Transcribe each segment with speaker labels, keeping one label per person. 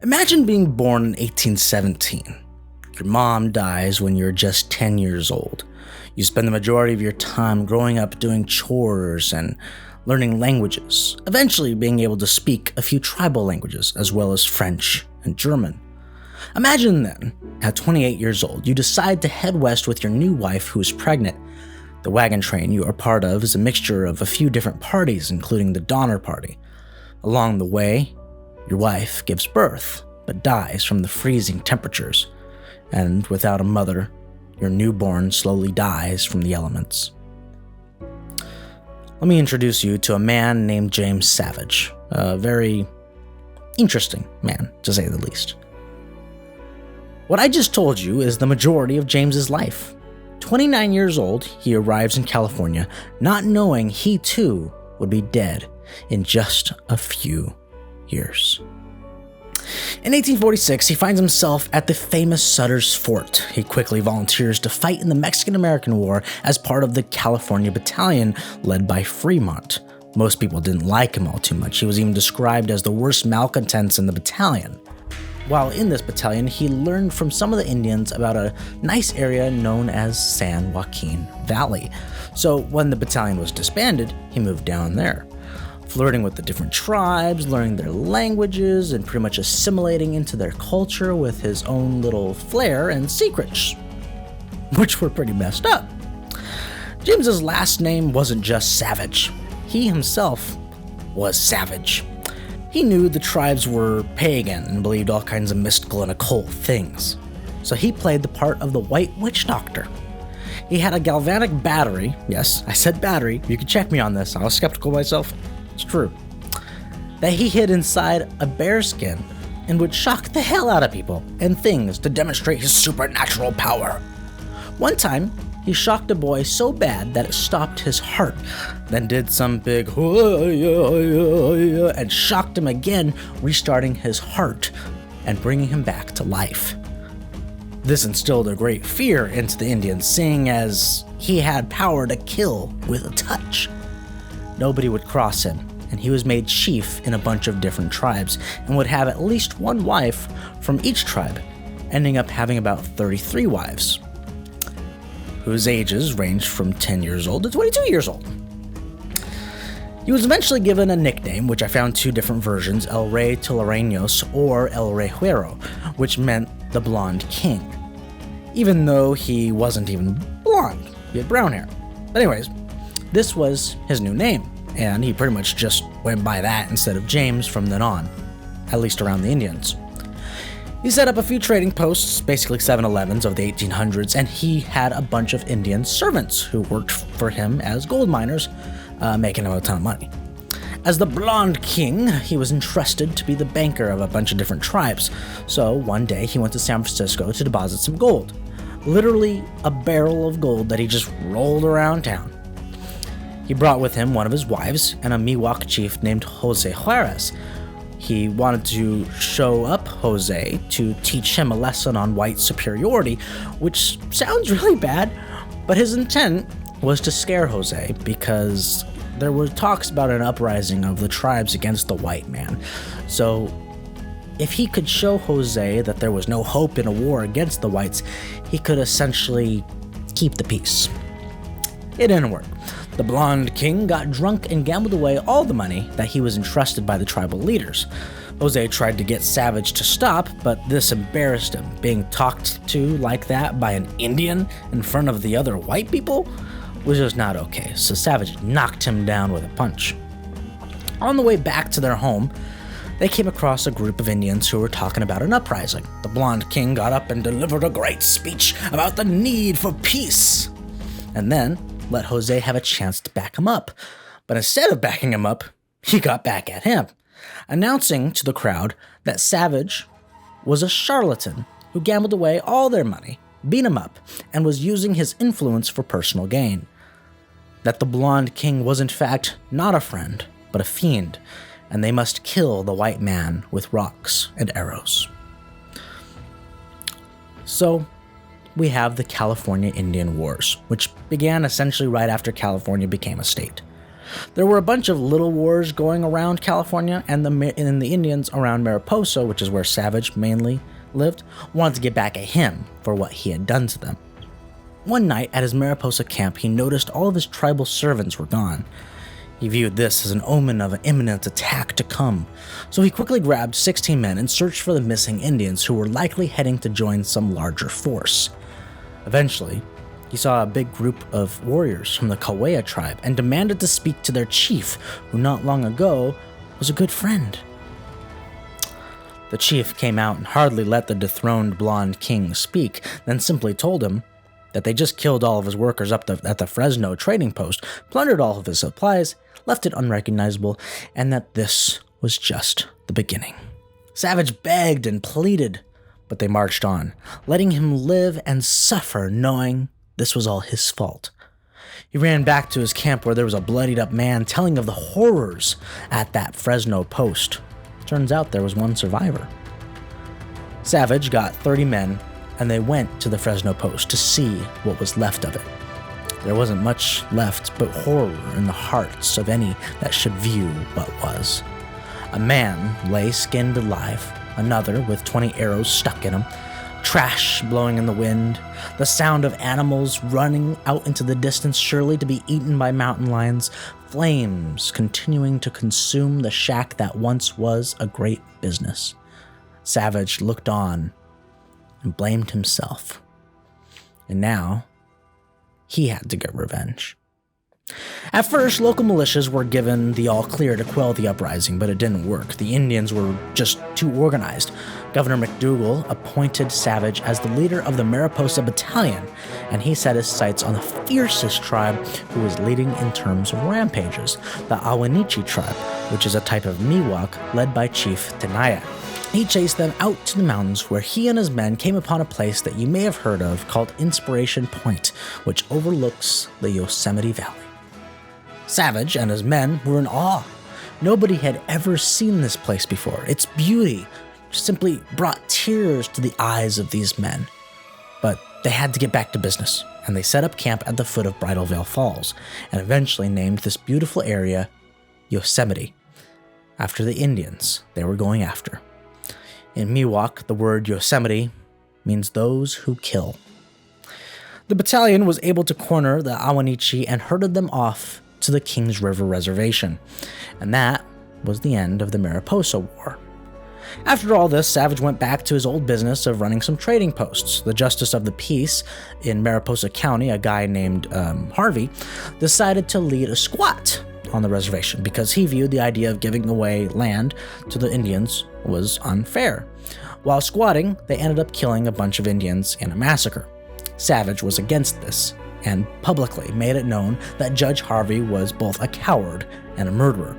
Speaker 1: Imagine being born in 1817. Your mom dies when you're just 10 years old. You spend the majority of your time growing up doing chores and learning languages, eventually being able to speak a few tribal languages as well as French and German. Imagine then, at 28 years old, you decide to head west with your new wife who is pregnant. The wagon train you are part of is a mixture of a few different parties, including the Donner Party. Along the way, your wife gives birth, but dies from the freezing temperatures. And without a mother, your newborn slowly dies from the elements. Let me introduce you to a man named James Savage, a very interesting man, to say the least. What I just told you is the majority of James's life. 29 years old, he arrives in California, not knowing he too would be dead in just a few years. In 1846, he finds himself at the famous Sutter's Fort. He quickly volunteers to fight in the Mexican-American War as part of the California Battalion led by Fremont. Most people didn't like him all too much. He was even described as the worst malcontents in the battalion. While in this battalion, he learned from some of the Indians about a nice area known as San Joaquin Valley. So when the battalion was disbanded, he moved down there, flirting with the different tribes, learning their languages, and pretty much assimilating into their culture with his own little flair and secrets, which were pretty messed up. James's last name wasn't just Savage. He himself was savage. He knew the tribes were pagan and believed all kinds of mystical and occult things. So he played the part of the White Witch Doctor. He had a galvanic battery. Yes, I said battery. You can check me on this. I was skeptical myself. It's true. That he hid inside a bear skin and would shock the hell out of people and things to demonstrate his supernatural power. One time, he shocked a boy so bad that it stopped his heart, then did some big and shocked him again, restarting his heart and bringing him back to life. This instilled a great fear into the Indians, seeing as he had power to kill with a touch. Nobody would cross him, and he was made chief in a bunch of different tribes and would have at least one wife from each tribe, ending up having about 33 wives, whose ages ranged from 10 years old to 22 years old. He was eventually given a nickname, which I found two different versions, El Rey Toleraños or El Rey Güero, which meant the Blonde King, even though he wasn't even blonde, he had brown hair. But anyways, this was his new name, and he pretty much just went by that instead of James from then on, at least around the Indians. He set up a few trading posts, basically 7-Elevens of the 1800s, and he had a bunch of Indian servants who worked for him as gold miners, making him a ton of money. As the Blonde King, he was entrusted to be the banker of a bunch of different tribes, so one day he went to San Francisco to deposit some gold. Literally a barrel of gold that he just rolled around town. He brought with him one of his wives and a Miwok chief named Jose Juarez. He wanted to show up Jose to teach him a lesson on white superiority, which sounds really bad, but his intent was to scare Jose because there were talks about an uprising of the tribes against the white man. So if he could show Jose that there was no hope in a war against the whites, he could essentially keep the peace. It didn't work. The Blonde King got drunk and gambled away all the money that he was entrusted by the tribal leaders. Jose tried to get Savage to stop, but this embarrassed him. Being talked to like that by an Indian in front of the other white people was just not okay, so Savage knocked him down with a punch. On the way back to their home, they came across a group of Indians who were talking about an uprising. The Blonde King got up and delivered a great speech about the need for peace, and then let Jose have a chance to back him up. But instead of backing him up, he got back at him, announcing to the crowd that Savage was a charlatan who gambled away all their money, beat him up, and was using his influence for personal gain. That the Blonde King was in fact not a friend, but a fiend, and they must kill the white man with rocks and arrows. So, we have the California Indian Wars, which began essentially right after California became a state. There were a bunch of little wars going around California, and the Indians around Mariposa, which is where Savage mainly lived, wanted to get back at him for what he had done to them. One night at his Mariposa camp, he noticed all of his tribal servants were gone. He viewed this as an omen of an imminent attack to come, so he quickly grabbed 16 men and searched for the missing Indians who were likely heading to join some larger force. Eventually, he saw a big group of warriors from the Kaweah tribe and demanded to speak to their chief, who not long ago was a good friend. The chief came out and hardly let the dethroned blonde king speak, then simply told him that they just killed all of his workers at the Fresno trading post, plundered all of his supplies, left it unrecognizable, and that this was just the beginning. Savage begged and pleaded, but they marched on, letting him live and suffer, knowing this was all his fault. He ran back to his camp where there was a bloodied up man telling of the horrors at that Fresno post. Turns out there was one survivor. Savage got 30 men, and they went to the Fresno post to see what was left of it. There wasn't much left but horror in the hearts of any that should view what was. A man lay skinned alive, another with 20 arrows stuck in him, trash blowing in the wind, the sound of animals running out into the distance surely to be eaten by mountain lions, flames continuing to consume the shack that once was a great business. Savage looked on and blamed himself. And now, he had to get revenge. At first, local militias were given the all-clear to quell the uprising, but it didn't work. The Indians were just too organized. Governor McDougal appointed Savage as the leader of the Mariposa Battalion, and he set his sights on the fiercest tribe who was leading in terms of rampages, the Awanichi tribe, which is a type of Miwok led by Chief Tenaya. He chased them out to the mountains where he and his men came upon a place that you may have heard of called Inspiration Point, which overlooks the Yosemite Valley. Savage and his men were in awe. Nobody had ever seen this place before. Its beauty simply brought tears to the eyes of these men. But they had to get back to business, and they set up camp at the foot of Bridal Veil Falls, and eventually named this beautiful area Yosemite, after the Indians they were going after. In Miwok, the word Yosemite means those who kill. The battalion was able to corner the Awanichi and herded them off to the Kings River Reservation, and that was the end of the Mariposa War. After all this, Savage went back to his old business of running some trading posts. The Justice of the Peace in Mariposa County, a guy named Harvey, decided to lead a squat on the reservation because he viewed the idea of giving away land to the Indians was unfair. While squatting, they ended up killing a bunch of Indians in a massacre. Savage was against this and publicly made it known that Judge Harvey was both a coward and a murderer.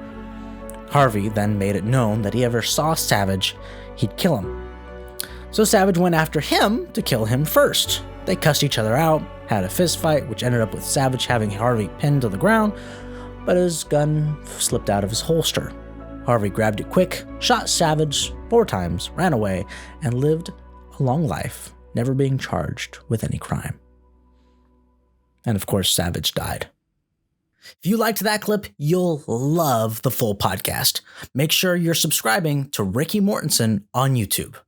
Speaker 1: Harvey then made it known that he ever saw Savage, he'd kill him. So Savage went after him to kill him first. They cussed each other out, had a fist fight, which ended up with Savage having Harvey pinned to the ground, but his gun slipped out of his holster. Harvey grabbed it quick, shot Savage 4 times, ran away, and lived a long life, never being charged with any crime. And of course, Savage died. If you liked that clip, you'll love the full podcast. Make sure you're subscribing to Ricky Mortensen on YouTube.